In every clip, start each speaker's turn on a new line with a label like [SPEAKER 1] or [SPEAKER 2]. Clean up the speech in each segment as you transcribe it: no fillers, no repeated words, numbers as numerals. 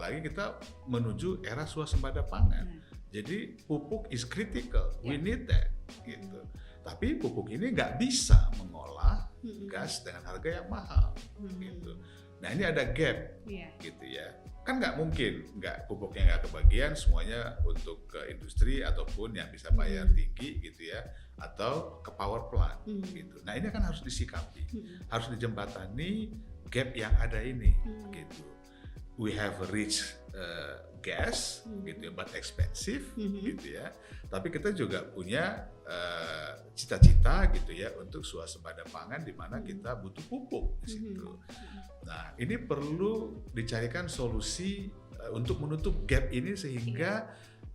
[SPEAKER 1] apalagi kita menuju era swasembada pangan. Jadi pupuk is critical, we need that gitu. Tapi pupuk ini nggak bisa mengolah gas dengan harga yang mahal gitu. Nah ini ada gap gitu ya. Kan nggak mungkin pupuknya nggak kebagian semuanya untuk ke industri ataupun yang bisa bayar tinggi gitu ya, atau ke power plant gitu. Nah ini kan harus disikapi, harus dijembatani gap yang ada ini gitu. We have rich gas gitu ya, but expensive gitu ya. Tapi kita juga punya cita-cita gitu ya untuk swasembada pangan di mana kita butuh pupuk di situ. Nah, ini perlu dicarikan solusi untuk menutup gap ini sehingga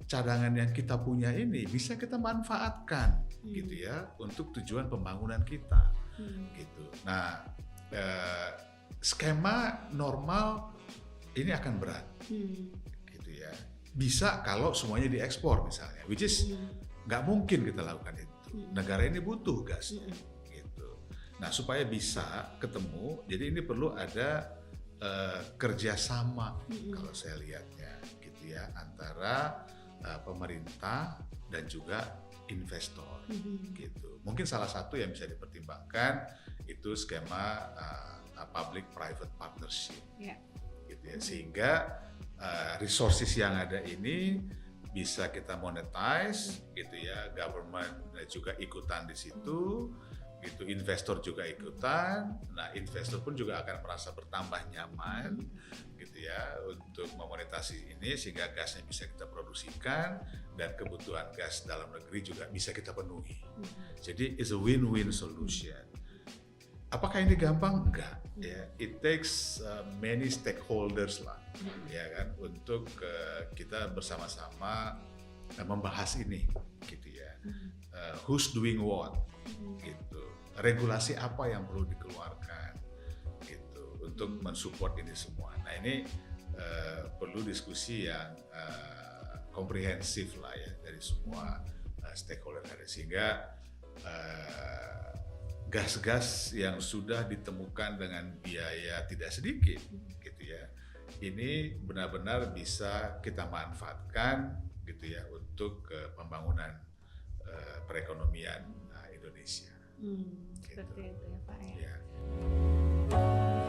[SPEAKER 1] cadangan yang kita punya ini bisa kita manfaatkan gitu ya untuk tujuan pembangunan kita gitu. Nah, skema normal ini akan berat gitu ya. Bisa kalau semuanya diekspor misalnya, which is nggak mungkin kita lakukan itu. Negara ini butuh gas gitu. Nah supaya bisa ketemu, jadi ini perlu ada kerjasama kalau saya lihatnya gitu ya, antara pemerintah dan juga investor gitu. Mungkin salah satu yang bisa dipertimbangkan itu skema public-private partnership gitu ya, sehingga resources yang ada ini bisa kita monetize gitu ya, government juga ikutan di situ gitu, investor juga ikutan. Nah investor pun juga akan merasa bertambah nyaman gitu ya untuk memonetasi ini sehingga gasnya bisa kita produksikan dan kebutuhan gas dalam negeri juga bisa kita penuhi. Jadi it's a win-win solution. Apakah ini gampang? Enggak. Ya, it takes many stakeholders lah, ya kan, untuk kita bersama-sama membahas ini, gitu ya. Who's doing what, gitu. Regulasi apa yang perlu dikeluarkan, gitu, untuk mensupport ini semua. Nah ini perlu diskusi yang komprehensif lah ya dari semua stakeholder ada, sehingga gas-gas yang sudah ditemukan dengan biaya tidak sedikit gitu ya, ini benar-benar bisa kita manfaatkan gitu ya untuk pembangunan perekonomian Indonesia.
[SPEAKER 2] Seperti itu ya Pak ya.
[SPEAKER 1] Ya.